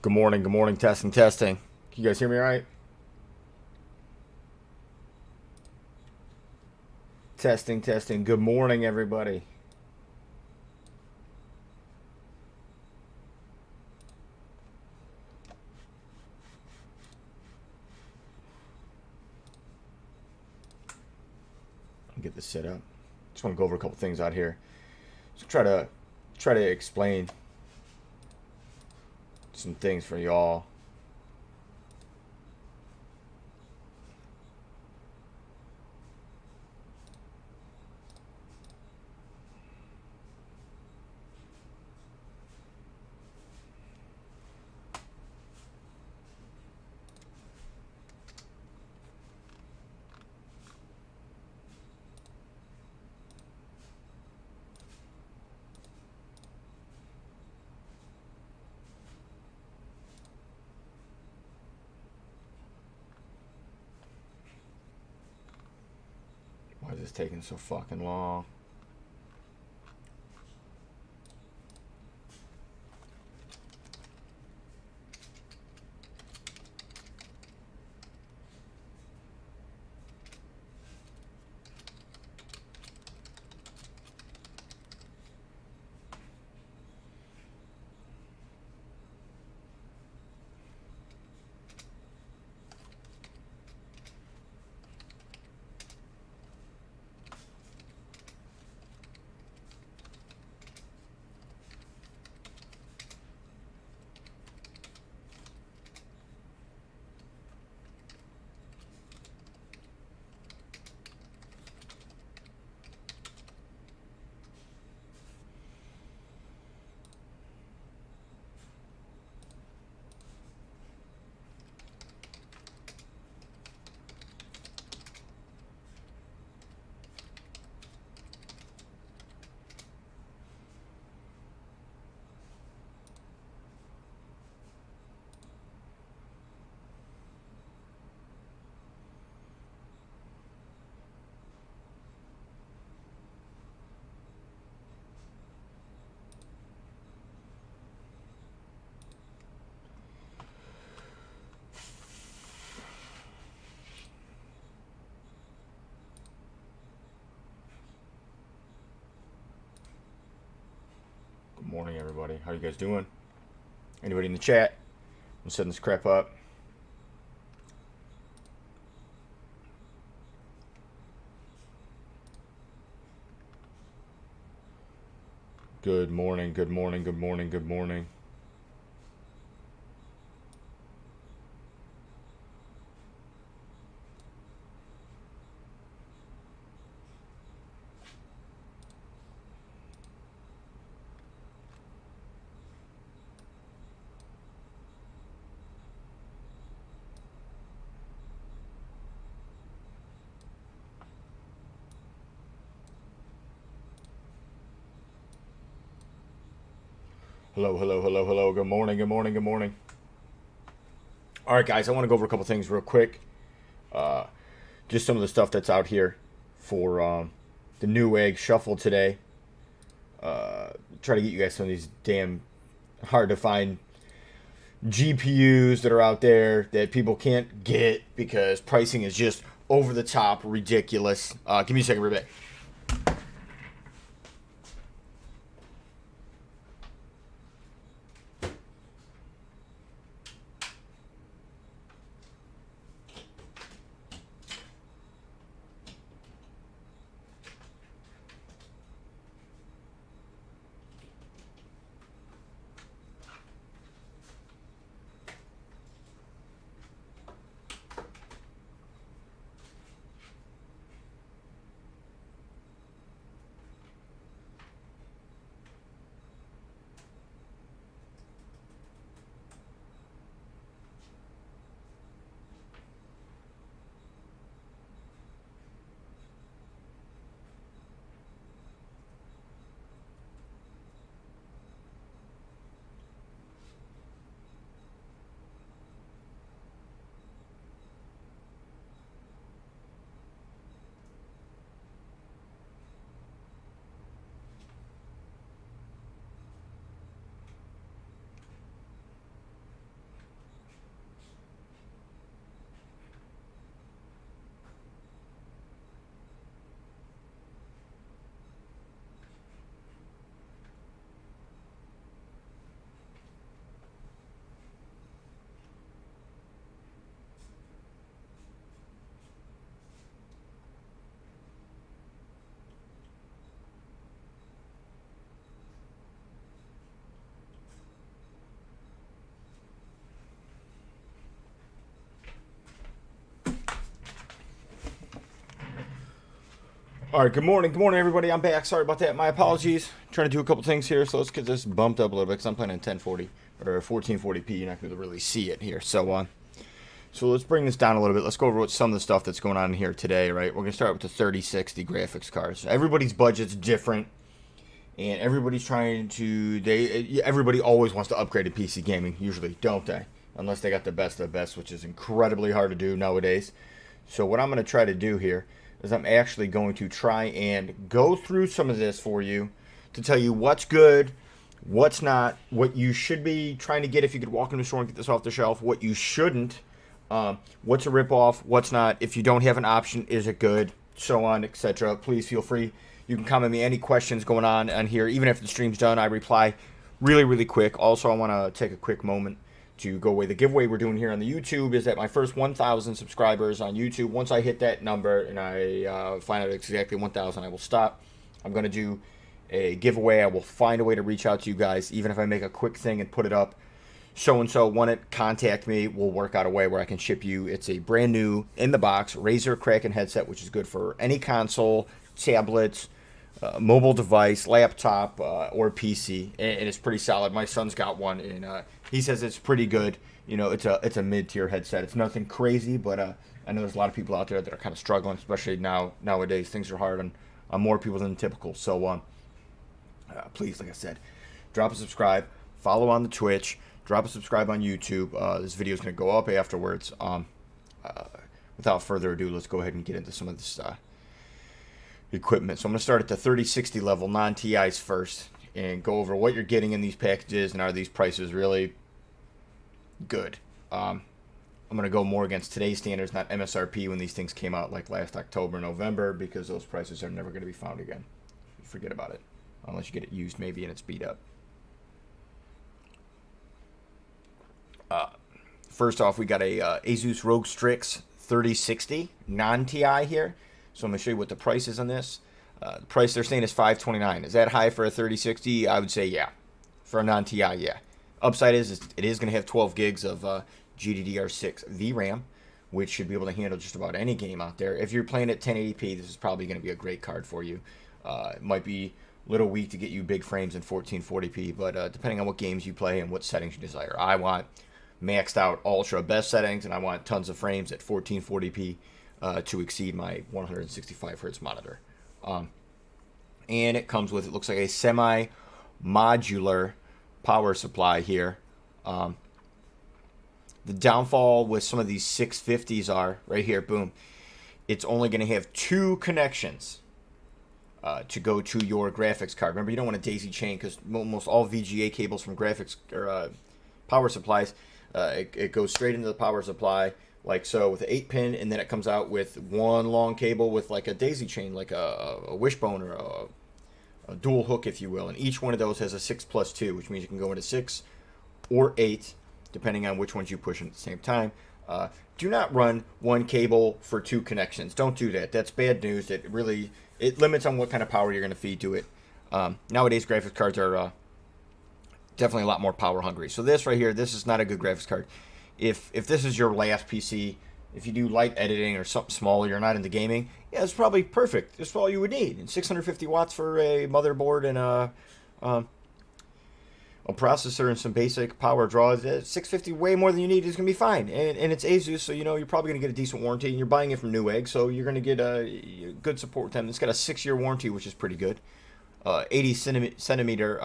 Good morning, good morning, testing, testing. Can you guys hear me all right? Testing, testing. Good morning, everybody. I'll get this set up. Just want to go over a couple things out here. Just try to explain some things for y'all. Why is this taking so fucking long? Good morning, everybody. How you guys doing? Anybody in the chat? I'm setting this crap up. Good morning, good morning, good morning, good morning. Hello, hello, hello, hello. Good morning, good morning, good morning. All right, guys, I want to go over a couple things real quick. Just some of the stuff that's out here for the NewEgg Shuffle today. Try to get you guys some of these damn hard to find GPUs that are out there that people can't get because pricing is just over the top ridiculous. Give me a second, Rebecca. All right, good morning, everybody. I'm back. Sorry about that. My apologies. Trying to do a couple things here, so let's get this bumped up a little bit because I'm playing in 1040 or 1440p. You're not going to really see it here. So let's bring this down a little bit. Let's go over what some of the stuff that's going on here today. Right, we're going to start with the 3060 graphics cards. Everybody's budget's different, and everybody's trying to. Everybody always wants to upgrade to PC gaming, usually, don't they? Unless they got the best of the best, which is incredibly hard to do nowadays. So what I'm going to try to do here is I'm actually going to try and go through some of this for you to tell you what's good, what's not, what you should be trying to get if you could walk into the store and get this off the shelf, what you shouldn't, what's a ripoff, what's not, if you don't have an option, is it good, so on, etc. Please feel free. You can comment me any questions going on here. Even if the stream's done, I reply really, really quick. Also, I want to take a quick moment to go away. The giveaway we're doing here on the YouTube is that my first 1,000 subscribers on YouTube, once I hit that number and I find out exactly 1,000, I will stop. I'm going to do a giveaway. I will find a way to reach out to you guys, even if I make a quick thing and put it up. So-and-so want it, contact me. We'll work out a way where I can ship you. It's a brand new, in the box, Razer Kraken headset, which is good for any console, tablets, mobile device, laptop, or PC, and it's pretty solid. My son's got one, and he says it's pretty good. You know, it's a mid-tier headset. It's nothing crazy, but I know there's a lot of people out there that are kind of struggling, especially nowadays. Things are hard on more people than typical. So please, like I said, drop a subscribe, follow on the Twitch, drop a subscribe on YouTube. This video is going to go up afterwards. Without further ado, let's go ahead and get into some of this equipment. So I'm going to start at the 3060 level, non-TIs first, and go over what you're getting in these packages and are these prices really good. I'm going to go more against today's standards, not MSRP when these things came out like last October, November, because those prices are never going to be found again. Forget about it, unless you get it used maybe and it's beat up. First off, we got a Asus ROG Strix 3060 non-TI here. So I'm going to show you what the price is on this. The price they're saying is $529. Is that high for a 3060? I would say yeah. For a non-TI, yeah. Upside is it is going to have 12 gigs of GDDR6 VRAM, which should be able to handle just about any game out there. If you're playing at 1080p, this is probably going to be a great card for you. It might be a little weak to get you big frames in 1440p, but depending on what games you play and what settings you desire. I want maxed out ultra best settings, and I want tons of frames at 1440p. To exceed my 165 hertz monitor. And it comes with, it looks like a semi-modular power supply here. The downfall with some of these 650s are, right here, boom, it's only going to have 2 connections to go to your graphics card. Remember, you don't want a daisy chain because almost all VGA cables from graphics or power supplies, it goes straight into the power supply, like so, with an 8-pin, and then it comes out with one long cable with like a daisy chain, like a wishbone or a dual hook, if you will. And each one of those has a 6+2, which means you can go into 6 or 8, depending on which ones you push in at the same time. Do not run one cable for 2 connections. Don't do that. That's bad news. It limits on what kind of power you're going to feed to it. Nowadays, graphics cards are definitely a lot more power hungry. So this right here, this is not a good graphics card. If this is your last PC, if you do light editing or something small, you're not into gaming, yeah, it's probably perfect. That's all you would need. And 650 watts for a motherboard and a processor and some basic power draws. 650, way more than you need, is going to be fine. And it's Asus, so you're probably going to get a decent warranty. And you're buying it from Newegg, so you're going to get a good support with them. It's got a 6-year warranty, which is pretty good. 80 centimeter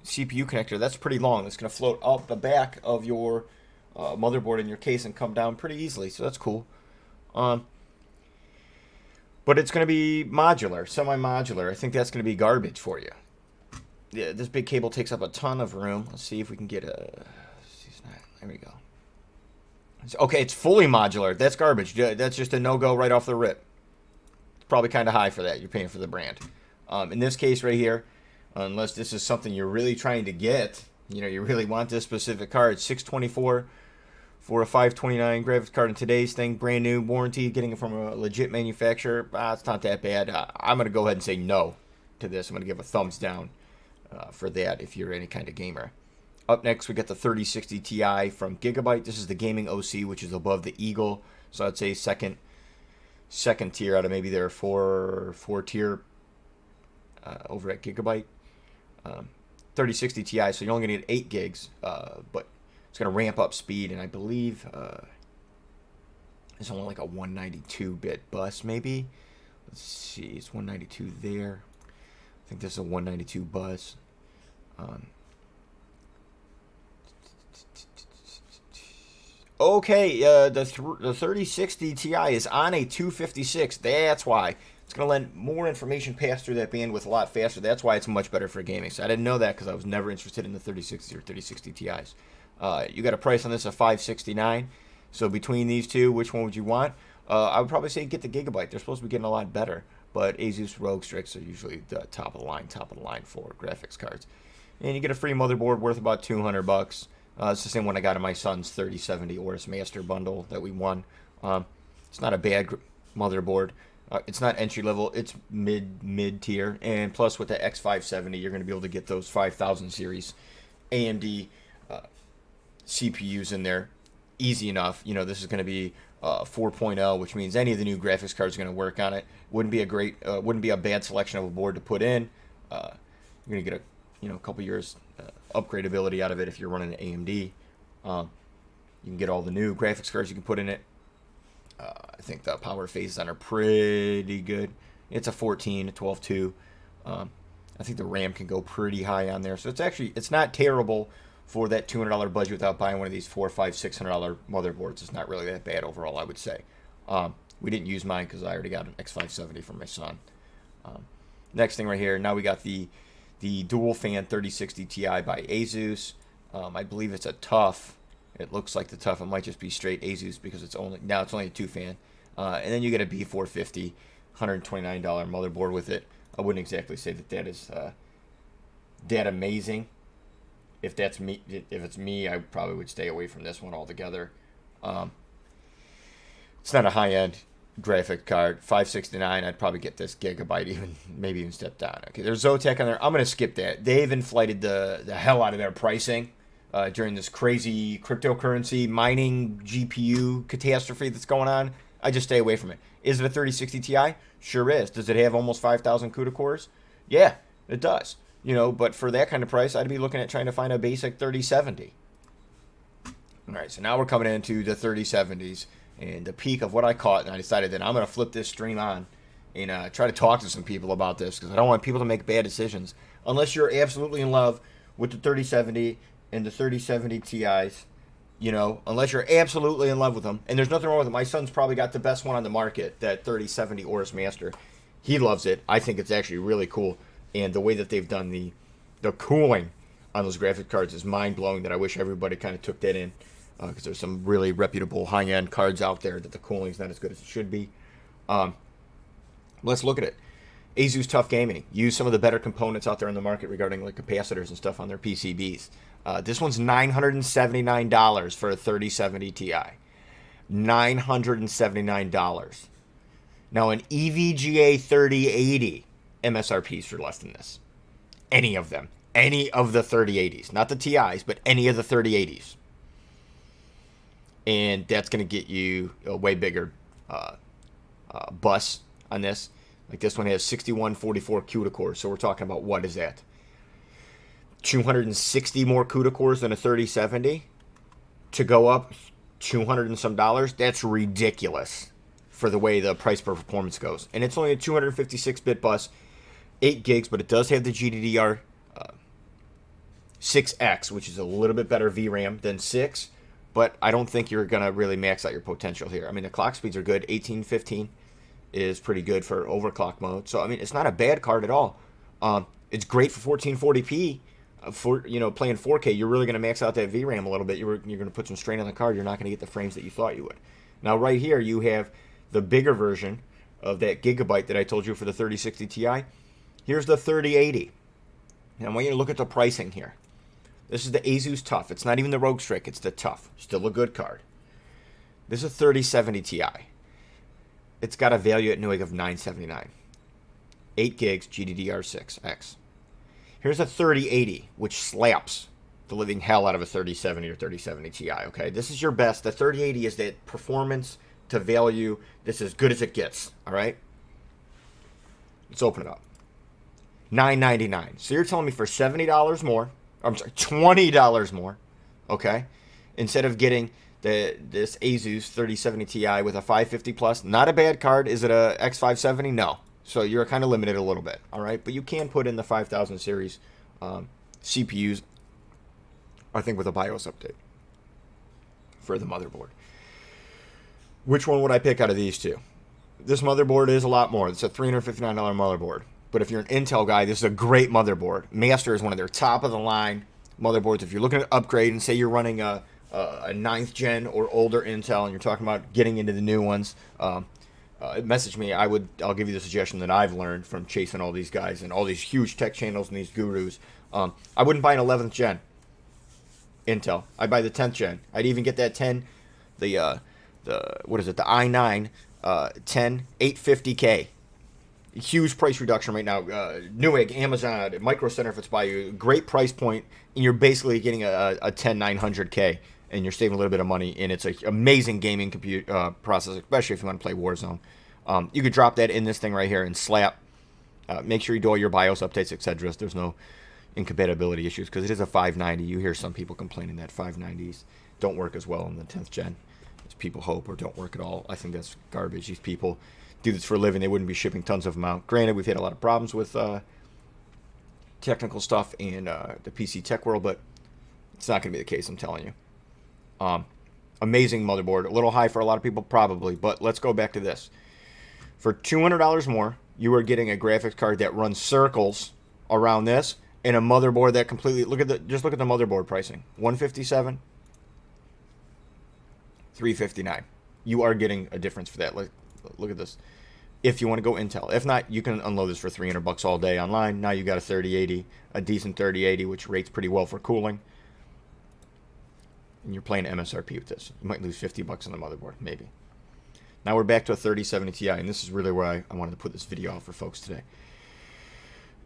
CPU connector, that's pretty long. It's going to float out the back of your motherboard in your case and come down pretty easily, so that's cool. But it's going to be modular, semi-modular. I think that's going to be garbage for you. Yeah, this big cable takes up a ton of room. Let's see if we can get a... There we go. Okay, it's fully modular. That's garbage. That's just a no-go right off the rip. It's probably kind of high for that. You're paying for the brand. In this case right here, unless this is something you're really trying to get, you really want this specific card, $624 for a $529 graphics card in today's thing, brand new, warranty, getting it from a legit manufacturer, it's not that bad. I'm going to go ahead and say no to this. I'm going to give a thumbs down for that if you're any kind of gamer. Up next, we got the 3060 Ti from Gigabyte. This is the gaming OC, which is above the Eagle, so I'd say second second tier out of maybe their four tier over at Gigabyte. 3060 Ti, so you're only going to need 8 gigs, but it's going to ramp up speed, and I believe it's only like a 192-bit bus, maybe. Let's see, it's 192 there. I think this is a 192 bus. Okay, the 3060 Ti is on a 256. That's why. It's going to let more information pass through that bandwidth a lot faster. That's why it's much better for gaming. So I didn't know that because I was never interested in the 3060 or 3060 Ti's. You got a price on this of $569. So between these two, which one would you want? I would probably say get the Gigabyte. They're supposed to be getting a lot better. But Asus ROG Strix are usually the top of the line for graphics cards. And you get a free motherboard worth about $200. It's the same one I got in my son's 3070 Aorus Master bundle that we won. It's not a bad motherboard. It's not entry level. It's mid tier. And plus with the X570, you're going to be able to get those 5000 series AMD CPUs in there easy enough. You know, this is going to be 4.0, which means any of the new graphics cards are going to work on it. Wouldn't be a bad selection of a board to put in. You're going to get a couple years upgradability out of it if you're running an AMD. You can get all the new graphics cards you can put in it. I think the power phases on are pretty good. It's a 14, a 12.2. I think the RAM can go pretty high on there. So it's not terrible for that $200 budget without buying one of these $400, $500, $600 motherboards. It's not really that bad overall, I would say. We didn't use mine because I already got an X570 from my son. Next thing right here, now we got the dual fan 3060 Ti by Asus. I believe it's a TUF. It looks like the TUF. It might just be straight Asus because it's only a 2-fan. And then you get a B450, $129 motherboard with it. I wouldn't exactly say that is that amazing. If it's me, I probably would stay away from this one altogether. It's not a high-end graphic card. $569, I'd probably get this Gigabyte, maybe even step down. Okay, there's Zotac on there. I'm going to skip that. They've inflated the hell out of their pricing during this crazy cryptocurrency mining GPU catastrophe that's going on. I just stay away from it. Is it a 3060 Ti? Sure is. Does it have almost 5,000 CUDA cores? Yeah, it does. But for that kind of price, I'd be looking at trying to find a basic 3070. All right, so now we're coming into the 3070s and the peak of what I caught, and I decided that I'm going to flip this stream on and try to talk to some people about this because I don't want people to make bad decisions. Unless you're absolutely in love with the 3070 and the 3070 Ti's, unless you're absolutely in love with them. And there's nothing wrong with them. My son's probably got the best one on the market, that 3070 Aorus Master. He loves it. I think it's actually really cool. And the way that they've done the cooling on those graphic cards is mind-blowing, that I wish everybody kind of took that in. Because there's some really reputable high-end cards out there that the cooling's not as good as it should be. Let's look at it. Asus TUF Gaming. Use some of the better components out there in the market regarding like capacitors and stuff on their PCBs. This one's $979 for a 3070 Ti. $979. Now an EVGA 3080 MSRPs for less than this. Any of them. Any of the 3080s. Not the Ti's, but any of the 3080s. And that's going to get you a way bigger bus on this. Like this one has 6144 CUDA cores. So we're talking about, what is that? 260 more CUDA cores than a 3070 to go up 200 and some dollars. That's ridiculous for the way the price per performance goes. And it's only a 256-bit bus, 8 gigs, but it does have the GDDR 6X, which is a little bit better VRAM than 6. But I don't think you're going to really max out your potential here. I mean, the clock speeds are good. 1815 is pretty good for overclock mode. So, I mean, it's not a bad card at all. It's great for 1440p. For playing 4K, you're really going to max out that VRAM a little bit. You're going to put some strain on the card. You're not going to get the frames that you thought you would. Now, right here, you have the bigger version of that Gigabyte that I told you for the 3060 Ti. Here's the 3080. And I want you to look at the pricing here. This is the Asus TUF. It's not even the ROG Strix. It's the TUF. Still a good card. This is a 3070 Ti. It's got a value at NewEgg of $979. 8 gigs, GDDR6X. Here's a 3080, which slaps the living hell out of a 3070 or 3070 Ti, okay? This is your best. The 3080 is that performance to value. This is as good as it gets. All right. Let's open it up. $9.99. So you're telling me for $70 more, I'm sorry, $20 more, okay? Instead of getting this Asus 3070 Ti with a 550 plus, not a bad card. Is it a X570? No. So you're kind of limited a little bit, all right? But you can put in the 5000 series CPUs, I think, with a BIOS update for the motherboard. Which one would I pick out of these two? This motherboard is a lot more. It's a $359 motherboard. But if you're an Intel guy, this is a great motherboard. Master is one of their top-of-the-line motherboards. If you're looking to upgrade and say you're running a 9th gen or older Intel and you're talking about getting into the new ones, message me. I'll give you the suggestion that I've learned from chasing all these guys and all these huge tech channels and these gurus. I wouldn't buy an 11th gen Intel. I'd buy the 10th gen. I'd even get that 10, the i9 10 850K. Huge price reduction right now. Newegg, Amazon, Micro Center, if it's by you, great price point, and you're basically getting a 10 900K, and you're saving a little bit of money, and it's an amazing gaming processor, especially if you want to play Warzone. You could drop that in this thing right here and slap. Make sure you do all your BIOS updates, etc. There's no incompatibility issues, because it is a 590. You hear some people complaining that 590s don't work as well in the 10th gen as people hope, or don't work at all. I think that's garbage. These people do this for a living. They wouldn't be shipping tons of them out. Granted, we've had a lot of problems with technical stuff in the PC tech world, but it's not going to be the case, I'm telling you. Amazing motherboard. A little high for a lot of people, probably, but let's go back to this. For $200 more, you are getting a graphics card that runs circles around this, and a motherboard that completely, just look at the motherboard pricing. $157, $359. You are getting a difference for that. Look at this. If you want to go Intel. If not, you can unload this for $300 all day online. Now you got a 3080, a decent 3080, which rates pretty well for cooling. And you're playing MSRP with this. You might lose $50 on the motherboard, maybe. Now we're back to a 3070 Ti, and this is really where I wanted to put this video out for folks today.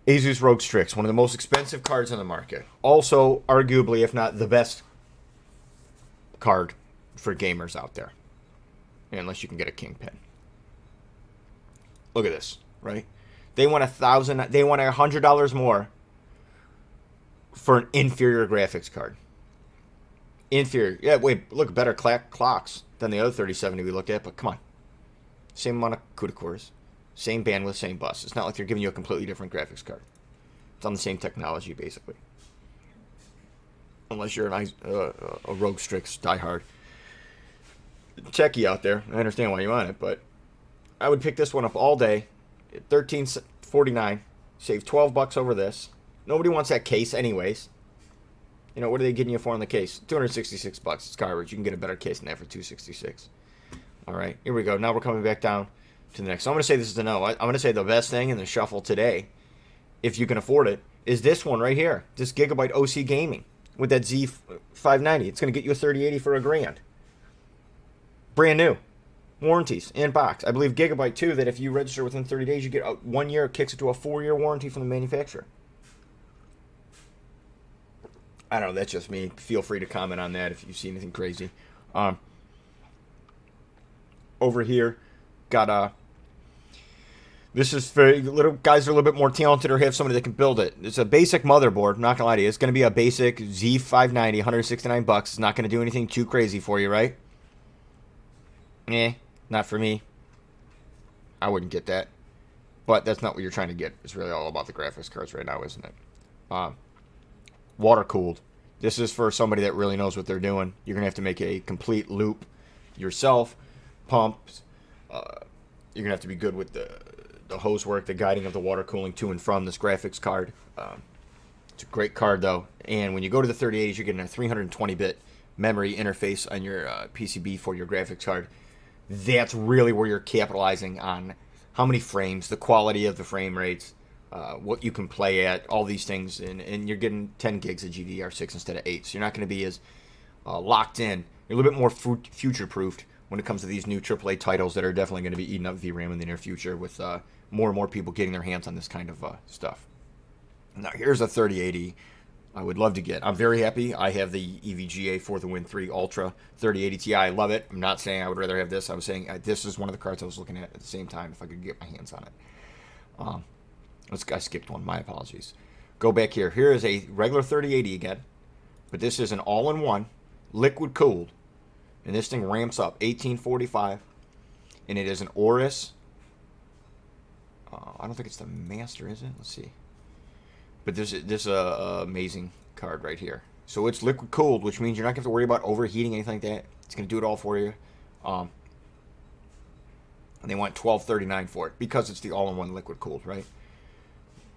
Asus ROG Strix, one of the most expensive cards on the market. Also, arguably, if not the best card for gamers out there. Unless you can get a Kingpin. Look at this, right? They want $100 more for an inferior graphics card. Inferior. Yeah, wait, look, better clocks than the other 3070 we looked at, but come on. Same amount of CUDA cores, same bandwidth, same bus. It's not like they're giving you a completely different graphics card. It's on the same technology, basically. Unless you're a ROG Strix diehard techie out there. I understand why you want it, but I would pick this one up all day. $13.49. Save $12 over this. Nobody wants that case anyways. You know, what are they getting you for on the case? $266. It's garbage. You can get a better case than that for $266. All right, here we go. Now we're coming back doan to the next. So I'm going to say this is a no. I'm going to say the best thing in the shuffle today, if you can afford it, is this one right here. This Gigabyte OC Gaming with that Z590. It's going to get you a 3080 for $1,000. Brand new. Warranties in box. I believe Gigabyte too, that if you register within 30 days, you get a 1 year, kicks it to a 4-year warranty from the manufacturer. I don't know, that's just me. Feel free to comment on that if you see anything crazy. Over here, got this is very little guys are a little bit more talented or have somebody that can build it. It's a basic motherboard. I'm not gonna lie to you. It's gonna be a basic Z590, $169. It's not gonna do anything too crazy for you, right? Not for me. I wouldn't get that. But that's not what you're trying to get. It's really all about the graphics cards right now, isn't it? Water cooled. This is for somebody that really knows what they're doing. You're going to have to make a complete loop yourself. Pumps. You're going to have to be good with the hose work, the guiding of the water cooling to and from this graphics card. It's a great card, though. And when you go to the 3080s, you're getting a 320-bit memory interface on your PCB for your graphics card. That's really where you're capitalizing on how many frames, the quality of the frame rates, what you can play at, all these things, and you're getting 10 gigs of GDDR6 instead of 8, so you're not going to be as locked in. You're a little bit more future-proofed when it comes to these new AAA titles that are definitely going to be eating up VRAM in the near future with more and more people getting their hands on this kind of stuff. Now, here's a 3080 I would love to get. I'm very happy. I have the EVGA for the Win 3 Ultra 3080 Ti. I love it. I'm not saying I would rather have this. I was saying this is one of the cards I was looking at the same time if I could get my hands on it. I skipped one. My apologies. Go back here. Here is a regular 3080 again, but this is an all-in-one, liquid cooled, and this thing ramps up 1845, and it is an Aorus. I don't think it's the Master, is it? Let's see. But this is a amazing card right here. So it's liquid cooled, which means you're not going to have to worry about overheating, anything like that. It's going to do it all for you. And they want $12.39 for it because it's the all-in-one liquid cooled, right?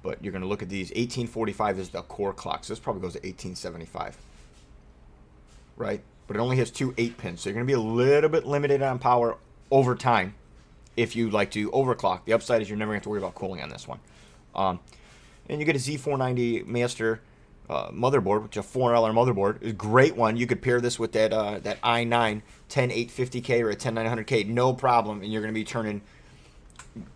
But you're going to look at these. 1845 is the core clock, so this probably goes to 1875, right? But it only has two 8-pins, so you're going to be a little bit limited on power over time if you like to overclock. The upside is you're never going to have to worry about cooling on this one. And you get a Z490 Master motherboard, which is a $400 motherboard. It's a great one. You could pair this with that i9 10850K or a 10900K, no problem, and you're going to be turning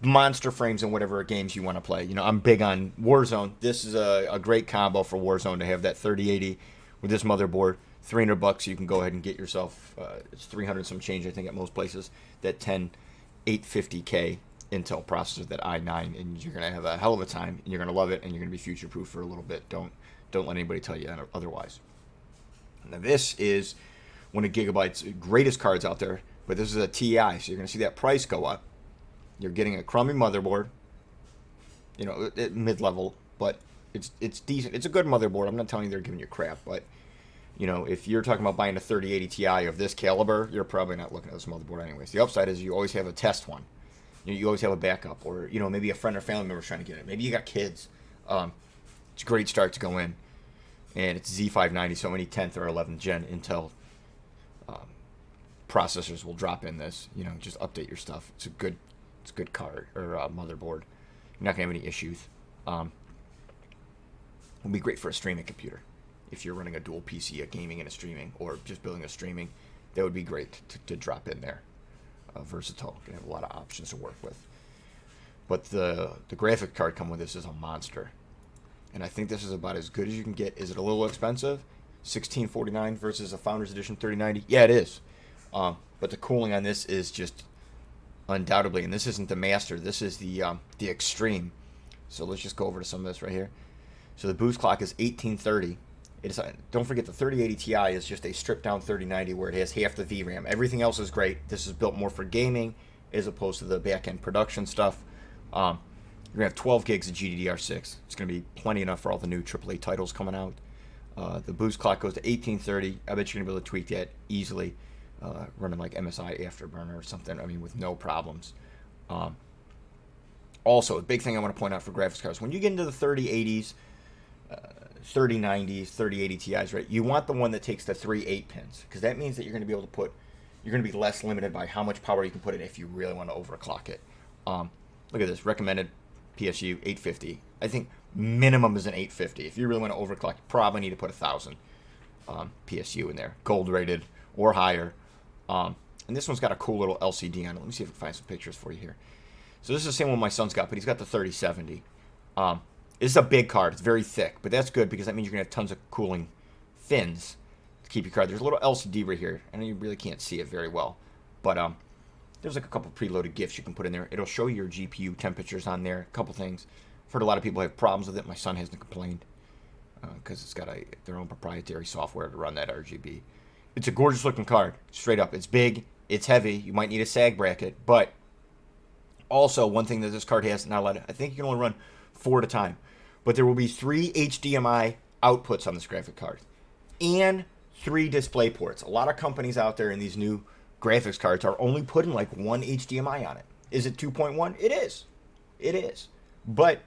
monster frames in whatever games you want to play. You know, I'm big on Warzone. This is a great combo for Warzone to have that 3080 with this motherboard. $300 you can go ahead and get yourself. It's 300 some change, I think, at most places. That 10850K Intel processor, that i9, and you're gonna have a hell of a time, and you're gonna love it, and you're gonna be future proof for a little bit. Don't let anybody tell you otherwise. Now this is one of Gigabyte's greatest cards out there, but this is a Ti, so you're gonna see that price go up. You're getting a crummy motherboard, you know, mid-level, but it's decent. It's a good motherboard. I'm not telling you they're giving you crap, but you know, if you're talking about buying a 3080 Ti of this caliber, you're probably not looking at this motherboard anyways. The upside is you always have a test one. You always have a backup, or you know, maybe a friend or family member is trying to get it. Maybe you got kids. It's a great start to go in, and it's Z590, so any 10th or 11th gen Intel processors will drop in this. You know, just update your stuff. It's a good card or motherboard. You're not gonna have any issues. It'll be great for a streaming computer. If you're running a dual PC, a gaming and a streaming, or just building a streaming, that would be great to drop in there. Versatile, gonna have a lot of options to work with. But the graphic card coming with this is a monster, and I think this is about as good as you can get. Is it a little expensive? $1649 versus a Founders Edition 3090. Yeah, it is. But the cooling on this is just undoubtedly, and this isn't the Master. This is the Extreme. So let's just go over to some of this right here. So the boost clock is 1830. Don't forget the 3080 Ti is just a stripped down 3090 where it has half the VRAM. Everything else is great. This is built more for gaming as opposed to the back end production stuff. You're gonna have 12 gigs of GDDR6. It's gonna be plenty enough for all the new AAA titles coming out. The boost clock goes to 1830. I bet you're gonna be able to tweak that easily, running like MSI Afterburner or something. I mean, with no problems. Also, a big thing I want to point out for graphics cards: when you get into the 3080s. 3090s, 3080 Ti's, right? You want the one that takes the 3 8-pins, because that means that you're going to be able to you're going to be less limited by how much power you can put in if you really want to overclock it. Look at this, recommended PSU 850. I think minimum is an 850. If you really want to overclock, you probably need to put 1000 PSU in there, gold rated or higher. And this one's got a cool little LCD on it. Let me see if I can find some pictures for you here. So this is the same one my son's got, but he's got the 3070. This is a big card. It's very thick, but that's good because that means you're going to have tons of cooling fins to keep your card. There's a little LCD right here. I know you really can't see it very well, but there's like a couple preloaded GIFs you can put in there. It'll show you your GPU temperatures on there, a couple things. I've heard a lot of people have problems with it. My son hasn't complained because it's got their own proprietary software to run that RGB. It's a gorgeous looking card, straight up. It's big, it's heavy. You might need a sag bracket, but also one thing that this card has, not a lot of, I think you can only run 4 at a time. But there will be 3 HDMI outputs on this graphic card and 3 display ports. A lot of companies out there in these new graphics cards are only putting like 1 HDMI on it. Is it 2.1? It is. It is. But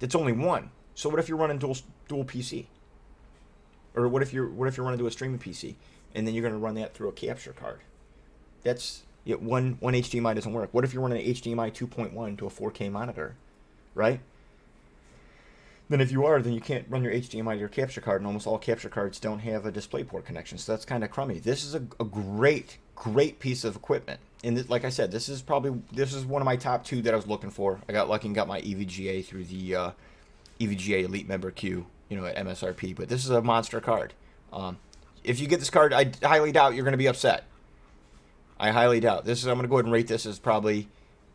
it's only 1. So what if you're running dual PC? Or what if you're running to a streaming PC and then you're going to run that through a capture card? That's one HDMI doesn't work. What if you're running an HDMI 2.1 to a 4K monitor, right? Then if you are, then you can't run your HDMI to your capture card, and almost all capture cards don't have a DisplayPort connection, so that's kind of crummy. This is a great piece of equipment, and like I said, this is one of my top 2 that I was looking for. I got lucky and got my EVGA through the EVGA Elite Member Queue you know, at MSRP. But this is a monster card. If you get this card, I highly doubt you're going to be upset. I highly doubt. I'm going to go ahead and rate this as probably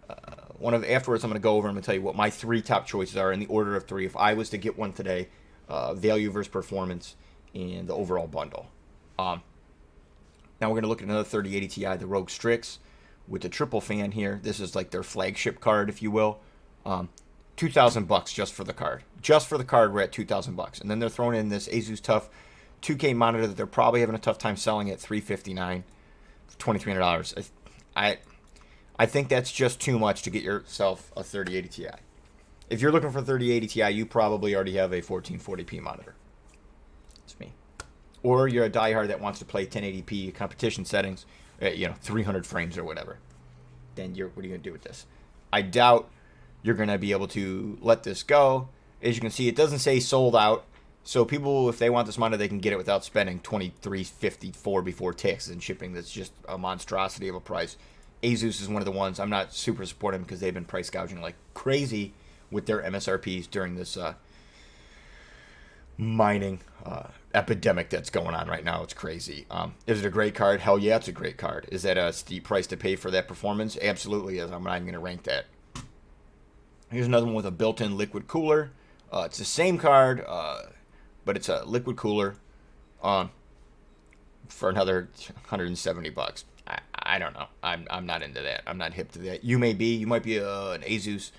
afterwards. I'm going to go over and I'm going to tell you what my 3 top choices are in the order of 3. If I was to get one today, value versus performance and the overall bundle. Now we're going to look at another 3080 Ti, the Rogue Strix, with the triple fan here. This is like their flagship card, if you will. $2,000 just for the card. Just for the card, we're at $2,000. And then they're throwing in this Asus Tough 2K monitor that they're probably having a tough time selling at $359, $2,300. I think that's just too much to get yourself a 3080 Ti. If you're looking for 3080 Ti, you probably already have a 1440p monitor. It's me. Or you're a diehard that wants to play 1080p competition settings, 300 frames or whatever. Then what are you going to do with this? I doubt you're going to be able to let this go. As you can see, it doesn't say sold out. So people, if they want this monitor, they can get it without spending $23.54 before taxes and shipping. That's just a monstrosity of a price. Asus is one of the ones I'm not super supporting because they've been price gouging like crazy with their MSRPs during this mining epidemic that's going on right now. It's crazy. Is it a great card? Hell yeah, it's a great card. Is that a steep price to pay for that performance? Absolutely is. I'm not even going to rank that. Here's another one with a built-in liquid cooler. It's the same card, but it's a liquid cooler for another $170. I don't know. I'm not into that. I'm not hip to that. You may be. You might be an Asus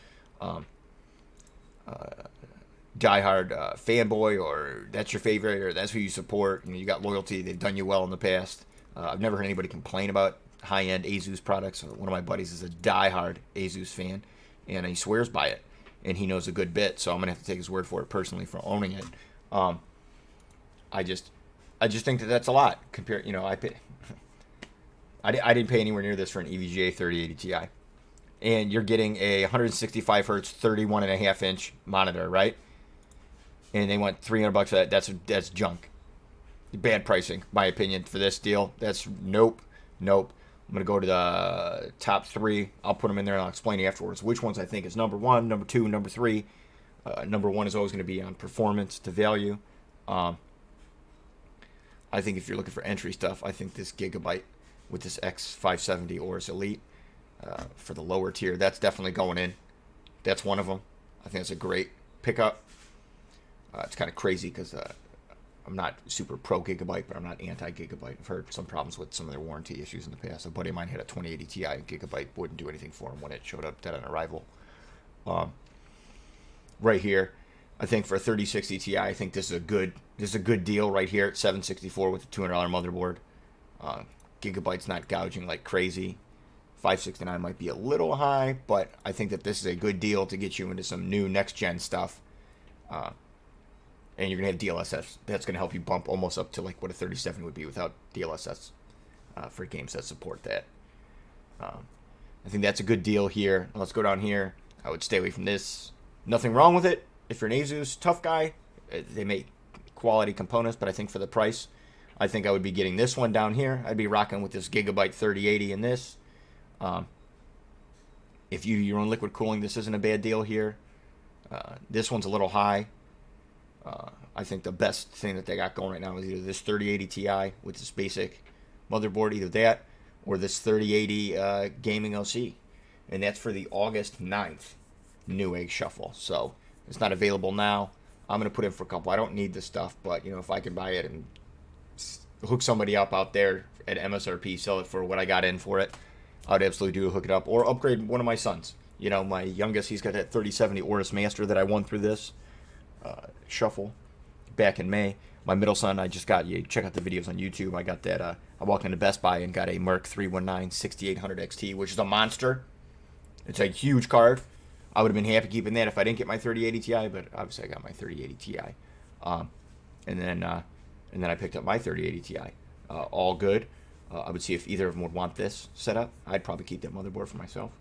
diehard fanboy, or that's your favorite, or that's who you support. You got loyalty. They've done you well in the past. I've never heard anybody complain about high-end Asus products. One of my buddies is a diehard Asus fan, and he swears by it, and he knows a good bit. So I'm gonna have to take his word for it personally for owning it. I just think that that's a lot compared. I didn't pay anywhere near this for an EVGA 3080 Ti, and you're getting a 165 hertz 31.5-inch monitor, right? And they want $300 for that. That's junk. Bad pricing, my opinion, for this deal. That's nope. I'm gonna go to the top 3. I'll put them in there and I'll explain afterwards which ones I think is number 1, number 2, number 3. Number 1 is always going to be on performance to value. I think if you're looking for entry stuff, I think this Gigabyte with this X570 or its Elite for the lower tier, that's definitely going in. That's one of them. I think it's a great pickup. It's kind of crazy because I'm not super pro Gigabyte, but I'm not anti Gigabyte. I've heard some problems with some of their warranty issues in the past. A buddy of mine had a 2080 Ti, and Gigabyte wouldn't do anything for him when it showed up dead on arrival. Right here, I think for a 3060 Ti, I think this is a good deal right here at $764 with a $200 motherboard. Gigabyte's not gouging like crazy. $569 might be a little high, but I think that this is a good deal to get you into some new next-gen stuff. And you're going to have DLSS. That's going to help you bump almost up to like what a 3070 would be without DLSS for games that support that. I think that's a good deal here. Let's go down here. I would stay away from this. Nothing wrong with it. If you're an Asus tough guy, they make quality components, but I think for the price, I think I would be getting this one down here. I'd be rocking with this Gigabyte 3080 in this. If you do your own liquid cooling, this isn't a bad deal here. This one's a little high. I think the best thing that they got going right now is either this 3080 Ti with this basic motherboard, either that, or this 3080 gaming OC. And that's for the August 9th NewEgg Shuffle. So it's not available now. I'm going to put in for a couple. I don't need this stuff, but if I can buy it and hook somebody up out there at MSRP, sell it for what I got in for it, I'd absolutely hook it up, or upgrade one of my sons. My youngest, he's got that 3070 Aorus Master that I won through this shuffle back in May. My middle son, I just got, you check out the videos on YouTube, I got that, I walked into Best Buy and got a Merc 319 6800 XT, which is a monster. It's a huge card. I would have been happy keeping that if I didn't get my 3080 Ti, but obviously I got my 3080 Ti. And then I picked up my 3080 Ti. All good. I would see if either of them would want this setup. I'd probably keep that motherboard for myself.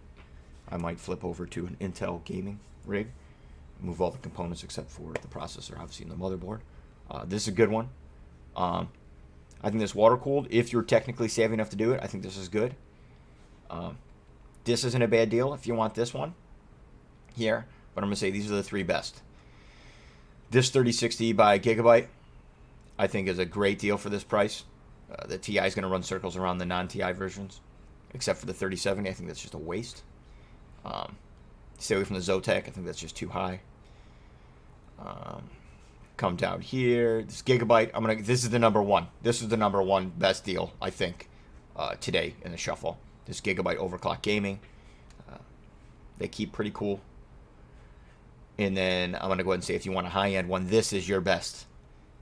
I might flip over to an Intel gaming rig, move all the components except for the processor, obviously, in the motherboard. This is a good one. I think this water cooled. If you're technically savvy enough to do it, I think this is good. This isn't a bad deal if you want this one here, but I'm going to say these are the 3 best. This 3060 by Gigabyte, I think, is a great deal for this price. The Ti is going to run circles around the non-Ti versions, except for the 3070. I think that's just a waste. Stay away from the Zotac. I think that's just too high. Come down here. This Gigabyte. This is the number one. This is the number one best deal, I think, today in the shuffle. This Gigabyte overclock gaming. They keep pretty cool. And then I'm gonna go ahead and say, if you want a high-end one, this is your best.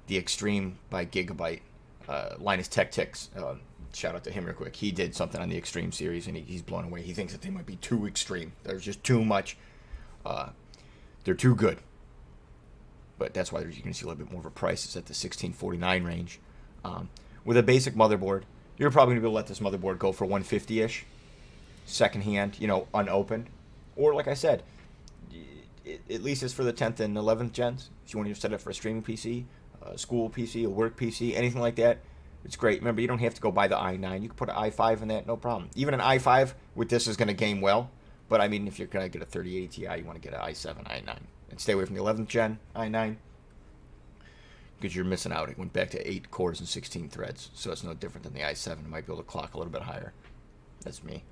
The Extreme by Gigabyte. Linus Tech Ticks. Shout out to him real quick. He did something on the Extreme series, and he's blown away. He thinks that they might be too extreme. There's just too much. They're too good. But that's why you're going to see a little bit more of a price. It's at the $1649 range. With a basic motherboard, you're probably going to be able to let this motherboard go for $150-ish. Secondhand, unopened. Or, like I said, at least it's for the 10th and 11th gens. If you want to set it up for a streaming PC, a school PC, a work PC, anything like that, it's great. Remember, you don't have to go buy the i9. You can put an i5 in that, no problem. Even an i5 with this is going to game well. But, I mean, if you're going to get a 3080 Ti, you want to get an i7, i9. And stay away from the 11th gen i9 because you're missing out. It went back to 8 cores and 16 threads, so it's no different than the i7. It might be able to clock a little bit higher. That's me.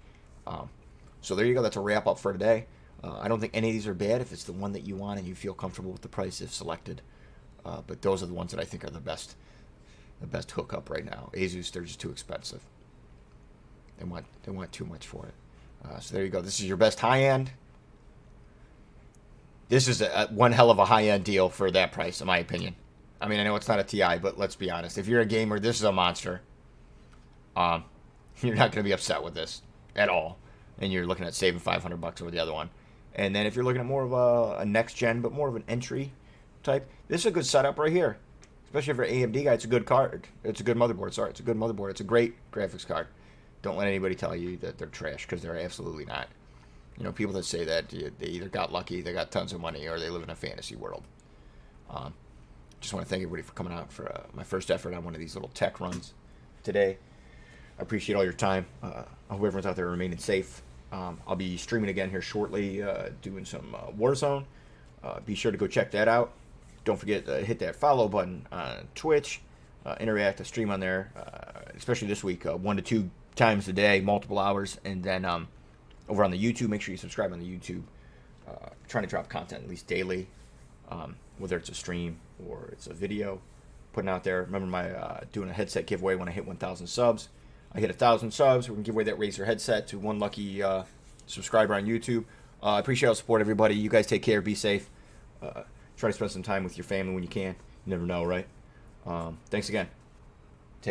So there you go. That's a wrap up for today. I don't think any of these are bad if it's the one that you want and you feel comfortable with the price if selected. But those are the ones that I think are the best hookup right now. Asus, they're just too expensive. They want too much for it. So there you go. This is your best high-end. This is one hell of a high-end deal for that price, in my opinion. I mean, I know it's not a Ti, but let's be honest. If you're a gamer, this is a monster. You're not going to be upset with this at all. And you're looking at saving $500 over the other one. And then if you're looking at more of a next-gen, but more of an entry type, this is a good setup right here. Especially if you're an AMD guy, it's a good card. It's a good motherboard. Sorry, it's a good motherboard. It's a great graphics card. Don't let anybody tell you that they're trash, because they're absolutely not. People that say that, they either got lucky, they got tons of money, or they live in a fantasy world. Just want to thank everybody for coming out for my first effort on one of these little tech runs today. I appreciate all your time. I hope everyone's out there remaining safe. I'll be streaming again here shortly, doing some Warzone. Be sure to go check that out. Don't forget to hit that follow button on Twitch. Interact, I stream on there, especially this week, 1 to 2 times a day, multiple hours. And then over on the YouTube, make sure you subscribe on the YouTube. Trying to drop content at least daily, whether it's a stream or it's a video, putting out there. Remember my doing a headset giveaway when I hit 1,000 subs. I hit 1,000 subs. We're going to give away that Razer headset to one lucky subscriber on YouTube. I appreciate all the support, everybody. You guys take care. Be safe. Try to spend some time with your family when you can. You never know, right? Thanks again.